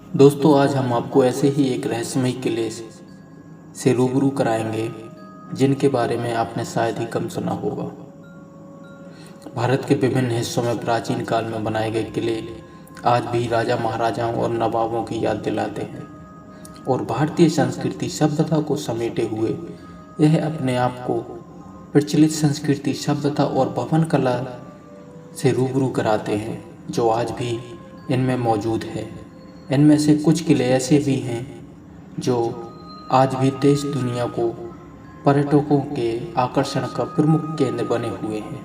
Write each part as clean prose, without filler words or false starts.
दोस्तों, आज हम आपको ऐसे ही एक रहस्यमय किले से रूबरू कराएंगे जिनके बारे में आपने शायद ही कम सुना होगा। भारत के विभिन्न हिस्सों में प्राचीन काल में बनाए गए किले आज भी राजा महाराजाओं और नवाबों की याद दिलाते हैं और भारतीय संस्कृति सभ्यता को समेटे हुए यह अपने आप को प्रचलित संस्कृति सभ्यता और भवन कला से रूबरू कराते हैं जो आज भी इनमें मौजूद है। इनमें से कुछ किले ऐसे भी हैं जो आज भी देश दुनिया को पर्यटकों के आकर्षण का प्रमुख केंद्र बने हुए हैं।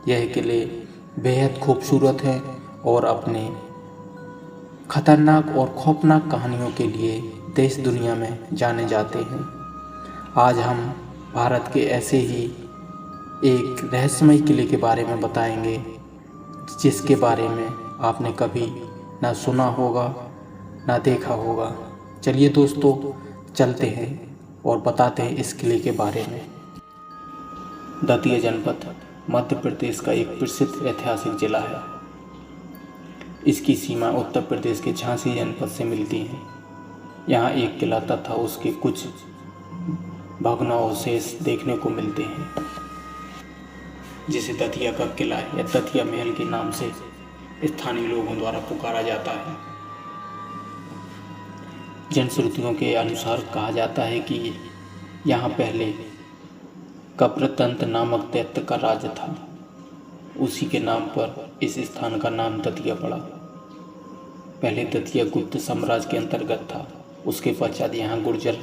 यह किले बेहद खूबसूरत हैं और अपने खतरनाक और खौफनाक कहानियों के लिए देश दुनिया में जाने जाते हैं। आज हम भारत के ऐसे ही एक रहस्यमय किले के बारे में बताएंगे जिसके बारे में आपने कभी ना सुना होगा ना देखा होगा। चलिए दोस्तों, चलते हैं और बताते हैं इस किले के बारे में। दतिया जनपद मध्य प्रदेश का एक प्रसिद्ध ऐतिहासिक जिला है। इसकी सीमा उत्तर प्रदेश के झांसी जनपद से मिलती है। यहाँ एक किला तथा उसके कुछ भग्नावशेष देखने को मिलते हैं जिसे दतिया का किला या दतिया महल के नाम से स्थानीय लोगों द्वारा पुकारा जाता है। जनश्रुतियों के अनुसार कहा जाता है कि यहाँ पहले कप्रतंत्र नामक दैत्य का राज्य था। उसी के नाम पर इस स्थान का नाम दतिया पड़ा। पहले दतिया गुप्त साम्राज्य के अंतर्गत था। उसके पश्चात यहाँ गुर्जर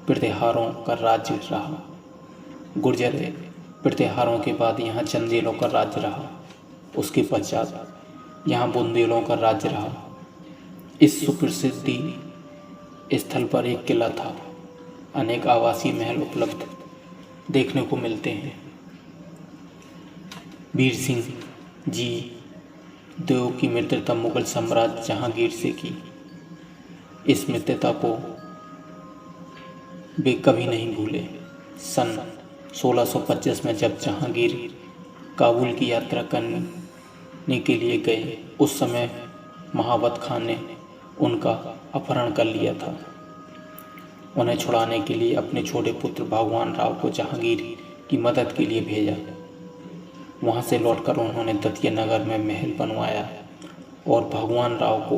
प्रतिहारों का राज्य रहा। गुर्जर प्रतिहारों के बाद यहाँ चंदेलों का राज्य रहा। उसके पश्चात यहाँ बुंदेलों का राज्य रहा। इस सुप्रसिद्धि स्थल पर एक किला था। अनेक आवासीय महल उपलब्ध देखने को मिलते हैं। वीर सिंह जी देव की मित्रता मुगल सम्राट जहांगीर से की। इस मित्रता को वे कभी नहीं भूले। सन 1625 में जब जहांगीर काबुल की यात्रा करने के लिए गए, उस समय महावत खान ने उनका अपहरण कर लिया था। उन्हें छुड़ाने के लिए अपने छोटे पुत्र भगवान राव को जहांगीर की मदद के लिए भेजा। वहां से लौटकर उन्होंने दतिया नगर में महल बनवाया और भगवान राव को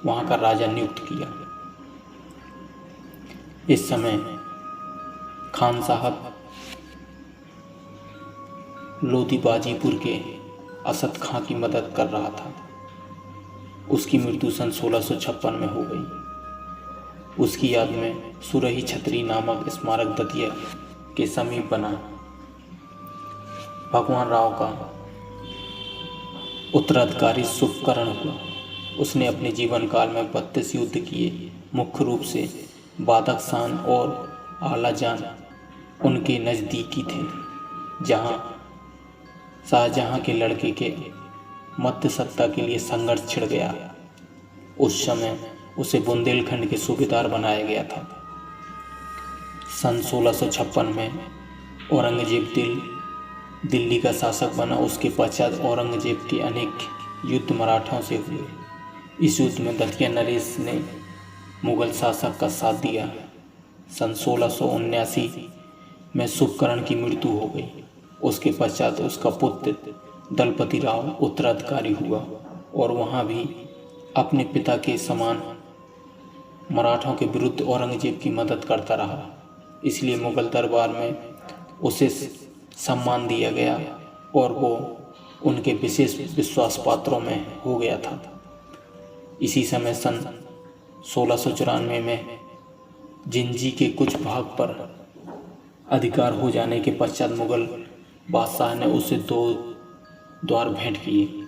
वहां का राजा नियुक्त किया। इस समय खान साहब लोधी बाजीपुर के असद खां की मदद कर रहा था। उसकी मृत्यु सन 1656 में हो गई। उसकी याद में सुरही छतरी नामक स्मारक दतिया के समीप बना। भगवान राव का उत्तराधिकारी शुभकर्ण हुआ। उसने अपने जीवन काल में 32 युद्ध किए। मुख्य रूप से बादशाह और आलाजान उनके नज़दीकी थे। जहां शाहजहां के लड़के के मध्य सत्ता के लिए संघर्ष छिड़ गया, उस समय उसे बुंदेलखंड के सूबेदार बनाया गया था। सन 1656 में औरंगजेब दिल्ली का शासक बना। उसके पश्चात औरंगजेब के अनेक युद्ध मराठों से हुए। इस युद्ध में दतिया नरेश ने मुगल शासक का साथ दिया। सन 1679 में शुभकर्ण की मृत्यु हो गई। उसके पश्चात उसका पुत्र दलपति राव उत्तराधिकारी हुआ और वहाँ भी अपने पिता के समान मराठों के विरुद्ध औरंगजेब की मदद करता रहा। इसलिए मुगल दरबार में उसे सम्मान दिया गया और वो उनके विशेष विश्वास पात्रों में हो गया था। इसी समय सन 1694 में जिंजी के कुछ भाग पर अधिकार हो जाने के पश्चात मुगल बादशाह ने उसे 2 द्वार भेंट किए।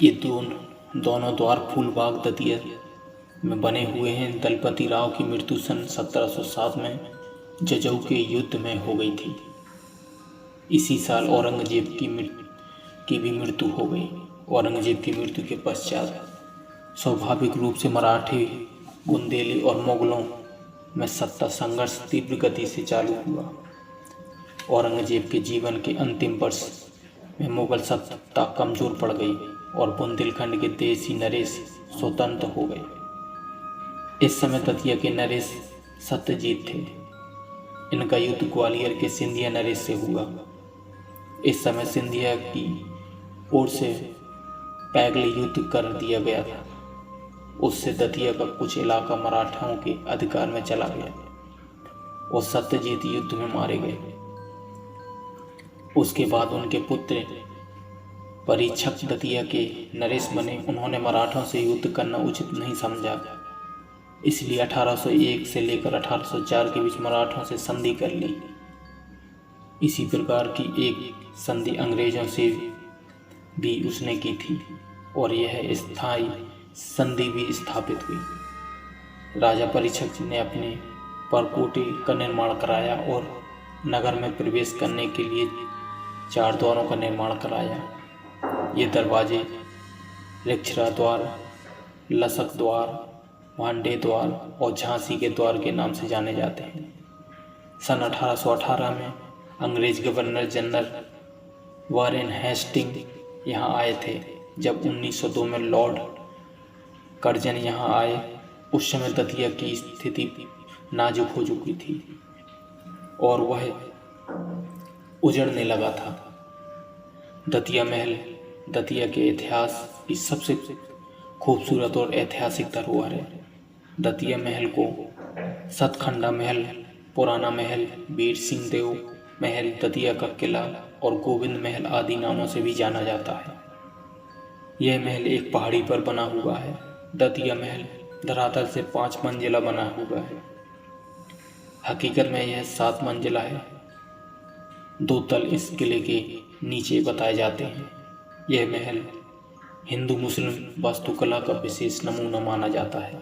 ये दोनों द्वार फूलबाग दतिया में बने हुए हैं। दलपति राव की मृत्यु सन 1707 में जजऊ के युद्ध में हो गई थी। इसी साल औरंगजेब की भी मृत्यु हो गई। औरंगजेब की मृत्यु के पश्चात स्वाभाविक रूप से मराठी, बुंदेली और मुगलों में सत्ता संघर्ष तीव्र गति से चालू हुआ। औरंगजेब के जीवन के अंतिम वर्ष में मुगल सत्ता कमजोर पड़ गई और बुंदेलखंड के देशी नरेश स्वतंत्र हो गए। इस समय दतिया के नरेश सत्यजीत थे। इनका युद्ध ग्वालियर के सिंधिया नरेश से हुआ। इस समय सिंधिया की ओर से पैगले युद्ध कर दिया गया था। उससे दतिया का कुछ इलाका मराठाओं के अधिकार में चला गया और सत्यजीत युद्ध में मारे गए। उसके बाद उनके पुत्र परीक्षक दतिया के नरेश बने। उन्होंने मराठों से युद्ध करना उचित नहीं समझा, इसलिए 1801 से लेकर 1804 के बीच मराठों से संधि कर ली। इसी प्रकार की एक संधि अंग्रेजों से भी उसने की थी और यह स्थायी संधि भी स्थापित हुई। राजा परीक्षक ने अपने परकोटे का निर्माण कराया और नगर में प्रवेश करने के लिए 4 द्वारों का निर्माण कराया। ये दरवाजे रिक्षरा द्वार, लसक द्वार, भांडे द्वार और झांसी के द्वार के नाम से जाने जाते हैं। सन 1818 में अंग्रेज गवर्नर जनरल वारेन हेस्टिंग यहाँ आए थे। जब 1902 में लॉर्ड कर्जन यहाँ आए, उस समय दतिया की स्थिति नाजुक हो चुकी थी और वह उजड़ने लगा था। दतिया महल दतिया के इतिहास की सबसे खूबसूरत और ऐतिहासिक धरोहर है। दतिया महल को सतखंडा महल, पुराना महल, वीर सिंह देव महल, दतिया का किला और गोविंद महल आदि नामों से भी जाना जाता है। यह महल एक पहाड़ी पर बना हुआ है। दतिया महल धरातल से 5 मंजिला बना हुआ है। हकीकत में यह 7 मंजिला है। 2 तल इस किले के नीचे बताए जाते हैं। यह महल हिंदू मुस्लिम वास्तुकला का विशेष नमूना माना जाता है।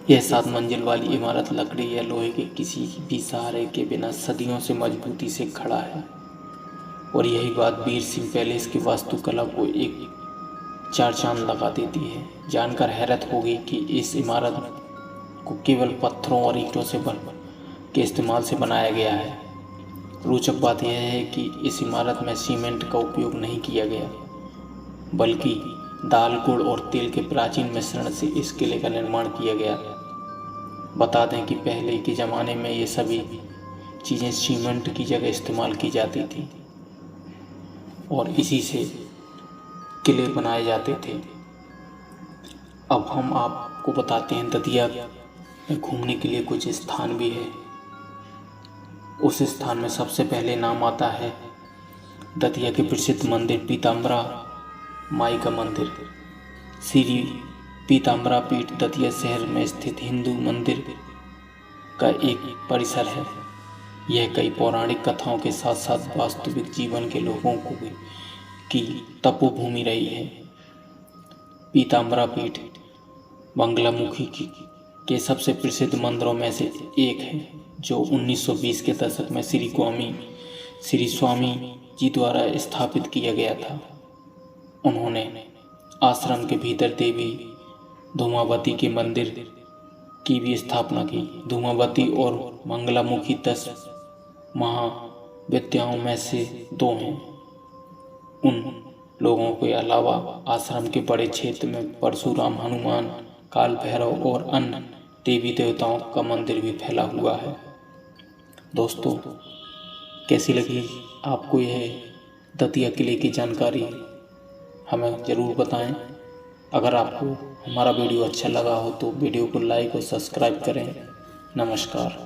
यह 7 मंजिल वाली इमारत लकड़ी या लोहे के किसी भी सहारे के बिना सदियों से मजबूती से खड़ा है और यही बात वीर सिंह पैलेस की वास्तुकला को एक 4 चांद लगा देती है। जानकर हैरत होगी कि इस इमारत को केवल पत्थरों और ईंटों से के इस्तेमाल से बनाया गया है। रोचक बात यह है कि इस इमारत में सीमेंट का उपयोग नहीं किया गया, बल्कि दाल, गुड़ और तेल के प्राचीन मिश्रण से इस किले का निर्माण किया गया। बता दें कि पहले के ज़माने में ये सभी चीज़ें सीमेंट की जगह इस्तेमाल की जाती थी और इसी से किले बनाए जाते थे। अब हम आपको बताते हैं दतिया में घूमने के लिए कुछ स्थान भी है। उस स्थान में सबसे पहले नाम आता है दतिया के प्रसिद्ध मंदिर पीताम्बरा माई का मंदिर। श्री पीताम्बरा पीठ दतिया शहर में स्थित हिंदू मंदिर का एक परिसर है। यह कई पौराणिक कथाओं के साथ साथ वास्तविक जीवन के लोगों की तपोभूमि रही है। पीताम्बरा पीठ बंगलामुखी के सबसे प्रसिद्ध मंदिरों में से एक है, जो 1920 के दशक में श्री स्वामी जी द्वारा स्थापित किया गया था। उन्होंने आश्रम के भीतर देवी धूमावती के मंदिर की भी स्थापना की। धूमावती और मंगलामुखी 10 महाविद्याओं में से 2 हैं। उन लोगों के अलावा आश्रम के बड़े क्षेत्र में परशुराम, हनुमान, काल भैरव और अन्य देवी देवताओं का मंदिर भी फैला हुआ है। दोस्तों, कैसी लगी आपको यह दतिया किले की जानकारी? हमें ज़रूर बताएं। अगर आपको हमारा वीडियो अच्छा लगा हो तो वीडियो को लाइक और सब्सक्राइब करें। नमस्कार।